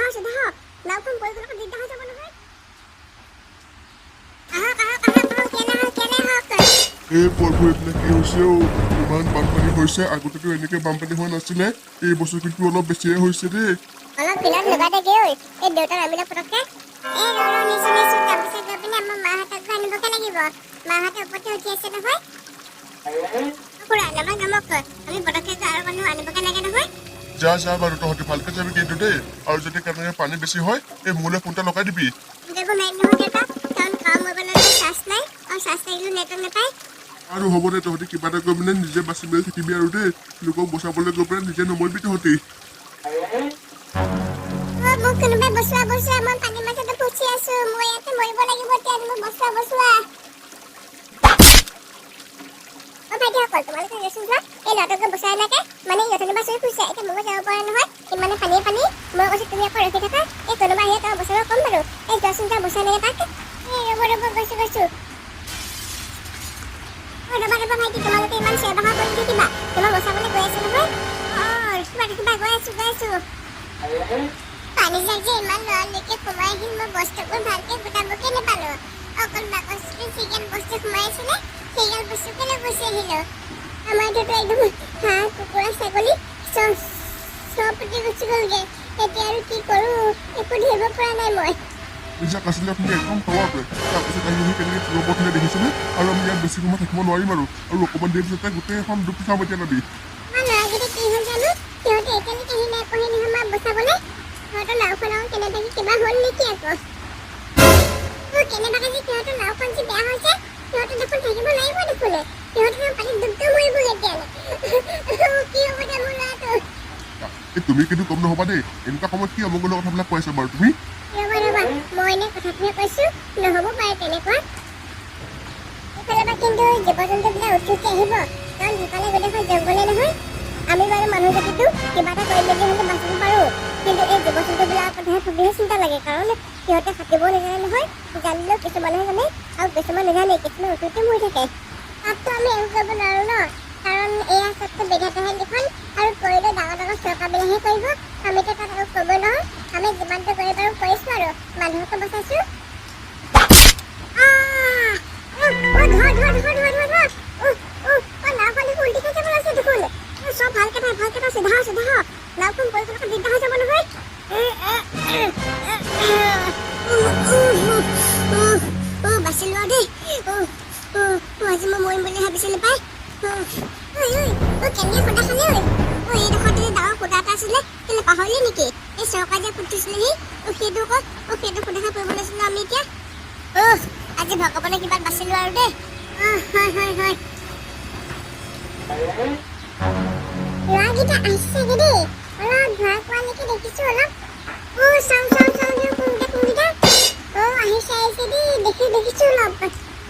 Sudah. Laupun boleh kalau di dah sama নহয়. এই পৰবোৰ এইবিলাক কি হৈছে ইমান বানপানী হৈছে আগতেতো এনেকৈ বানপানী হোৱা নাছিলে এই বছৰ কিন্তু অলপ বেছিয়ে হৈছে দেই অলপ ফিলত লগাতে গৈ এই দেউতাৰ আমিলা পটককে এই ৰ নিচু তাৰপিছত গৈ পিনে আমাৰ মাহঁতক আনিবকে লাগিব মাহঁতে ওপৰতে উঠি আছে নহয় পুৰা নমক আমি পটককে আৰু মানুহ আনিবকে লাগে নহয় যা যা বাৰু তহঁতে ভালকৈ যাবি কিন্তু দেই আৰু যদি কেনেকৈ পানী বেছি হয় এই মোলৈ ফোনটা লগাই দিবি দেখো নাই নহয় দেউতা কাৰণ কাম মোবাইলত চাৰ্জ নাই আৰু চাৰ্জ থাকিলেও নেটৱৰ্ক নাপায় আৰু হ'ব দে তহঁতে কিবা এটা কৰি মানে নিজে বাচি মেলি থাকিবি আৰু দেই লোকক বচাবলৈ গৈ পেলাই নিজে নমৰিবি তহঁতি মোক কোনোবাই বচোৱা মই পানী মাজতে ফুচি আছো মই ইয়াতে মৰিব লাগিব এতিয়া মোক বচোৱা ভাইটিসকল তোমালোকে গৈছো যোৱা এই ল'ৰাটোকে বচাই নাকে মানে ইহঁতনি বাচৰি ফুৰিছে এতিয়া মই যাব পৰা নহয় ইমানে পানী মই কৈছো তুমি আকৌ ৰখি থাকা এই কোনোবা আহিলে তই বচাব কম বাৰু এই যোৱাচোন যা বচাই নাকে তাক এই ৰ'ব গৈছো ৰ'বা ভাইটি তোমালোকে ইমান চেবাহা কৰি থাকিবা তোমাক বচাবলৈ গৈ আছো নহয় কিবা গৈ আছো পানী যাক যে ইমান লৰালৈকে সোমাই আহিল মই বস্তুবোৰ ভালকে গোটাবকে নাপালো অকল বাকচটো চিকেন বস্তু সোমাই আছিলে সেইগাল বস্তুকে লৈ গুচি আহিলো আমাৰ দেউতা একদম হাঁহ কুকুৰা ছাগলী চব পুতি গুচি গ'লগে এতিয়া আৰু কি কৰো একো ধৰিব পৰা নাই মই নিজা কাছিলে আপুনি একদম খোৱাকৈ তাৰপিছত আহি কেনেকৈ ফুৰিব পঠিয়াই দেখিছেনে আৰু আমি ইয়াত বেছি সময় থাকিব নোৱাৰিম আৰু অকণমান দেৰি পিছতে গোটেই এখন ডুব চাম এতিয়া নদী ল'ৰাকেইটা কি হ'ল জানো সিহঁতে এতিয়ালৈকে আহি নাই পঢ়ি নহয় আমাক বচাবলৈ সিহঁতৰ নাওখন কেনেবাকে কিবা হ'ল নেকি আকৌ কেনেবাকে যে সিহঁতৰ নাওখন যে বেয়া হৈছে সিহঁতে দেখোন থাকিব নোৱাৰিব দেখোনে সিহঁতে পানীত ডুব মৰিব এতিয়ালৈ কি হ'ব দে মোৰ ল'ৰাটো তুমি কিন্তু গম নহবা দেই এনেকুৱা সময়ত কি অমংগলৰ কথাবিলাক কৈ আছা বাৰু তুমি ৰবা মই এনে কথাটোহে কৈছো নহ'ব পাৰে তেনেকুৱা ইফালে বা কিন্তু জীৱ জন্তুবিলাক উঠি আহিব কাৰণ সিফালে গোটেইখন জংঘলে নহয় আমি বাৰু মানুহ জাতিটো কিবা এটা কৰি মেলি হ'লে বাচিব পাৰোঁ কিন্তু এই জীৱ জন্তুবিলাকৰ কথাহে খুবেই চিন্তা লাগে কাৰণ সিহঁতে সাঁতুৰিব নাজানে নহয় জানিলেও কিছুমানে জানে আৰু কিছুমান নাজানে কিছুমান উঠোতে মৰি থাকে তাততো আমি একো কৰিব নোৱাৰোঁ ন কাৰণ এয়া চবটো বিধাতাহে লিখন আৰু কৰিলে ডাঙৰ চৰকাৰবিলাকহে কৰিব আমিতো তাত আৰু কৰিব নোৱাৰোঁ আমি যিমানটো কৰি পাৰোঁ কৰিছোঁ আৰু মানুহকো বচাইছোঁ চব ভালকে থাক চিধা নাওখন পৰিকল্পনা দিগদাৰ হৈ যাব নহয় বাচিলো দেই আজি মই মৰিম বুলি ভাবিছিলো পাই কেনেকৈ সোধা খালে এইডোখৰতে ডাঙৰ সোধা এটা আছিলে কেলে পাহৰিলি নেকি এই চৰকাৰ যে ফুটিছিলেহি সেইটো সেইটো সোধাকে পৰিব লৈছিলো আমি এতিয়া আজি ভগৱানে কিবা বাচিলো আৰু দেই হয় ল'ৰাকেইটা আহিছেগে দেই অলপ ধৰা পোৱালৈকে দেখিছো অলপ চাওঁ কোনকেইটা আহিছে দেই দেখিছো অলপ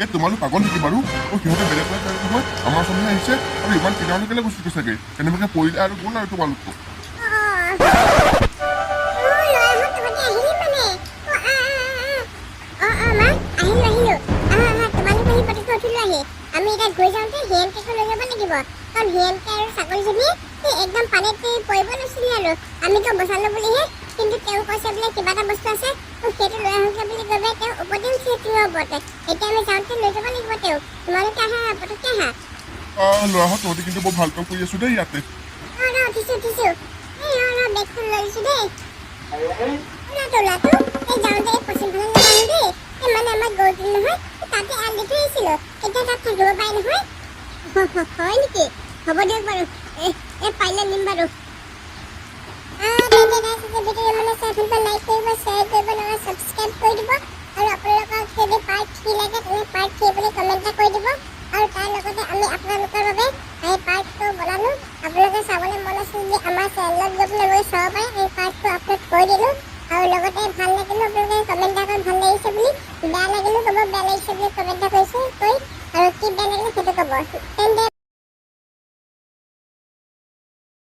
এই তোমালোক পাগল নেকি বাৰু সিহঁতে বেলেগ বেলেগ নহয় আমাৰ ওচৰলৈ আহিছে আৰু ইমান কিনাৰলৈকে গুচি চাগে কেনেবাকৈ পৰিলে আৰু গ'ল আৰু তোমালোকো আমি এতিয়া গৈ যাওঁতে হিয়েনকেইখন লৈ যাব লাগিব কাৰণ হিয়েনকে আৰু ছাগলীজনীয়ে একদম পানীত পৰিব লৈছিলে আৰু আমিতো বচালো বুলিহে কিন্তু তেওঁ কৈছে বোলে কিবা এটা বস্তু আছে সেইটো লৈ আহোঁগে বুলি গ'লে তেওঁ ওপৰতে উঠি তিনিৰ ওপৰতে এতিয়া আমি যাওঁতে লৈ যাব লাগিব তেওঁ তোমালোকে আহা পটককৈ আহা ল'ৰাহঁত তহঁতি কিন্তু বৰ ভাল কাম কৰি আছো দেই ইয়াতে উঠিছো বেগখন লৈ আহিছো দেই ওলাটো এই যাওঁতে এই পশ্চিম ফালে নাপাওঁ দেই এই মানে আমাৰ গৰুটো নহয় তাতে আল দি থৈ আহিছিলোঁ এতিয়া তাত থাকিব পাৰে নহয় হয় নেকি হ'ব দিয়ক বাৰু এই পাৰিলে নিম বাৰু লাইক কৰিব শ্বেয়াৰ কৰিব নহয় ছাবস্ক্ৰাইব কৰি দিব আৰু আপোনালোকক যদি পাৰ্ট 3 লাগে তেনে পাৰ্ট 3 বুলি কমেণ্ট এটা কৰি দিব আৰু তাৰ লগতে আমি আপোনালোকৰ বাবে এই পাৰ্টটো বনালোঁ আপোনালোকে চাবলৈ মন আছিল যে আমাৰ চেনেলত গৈ পেলাই গৈ চাব পাৰে এই পাৰ্টটো আপলোড কৰি দিলোঁ আৰু লগতে ভাল লাগিলেও আপোনালোকে কমেণ্ট এটা কৰি ভাল লাগিছে বুলি বেয়া লাগিলেও ক'ব বেয়া লাগিছে বুলি কমেণ্ট এটা কৰিছে আৰু কি বেয়া লাগিলে সেইটো ক'ব তেন্তে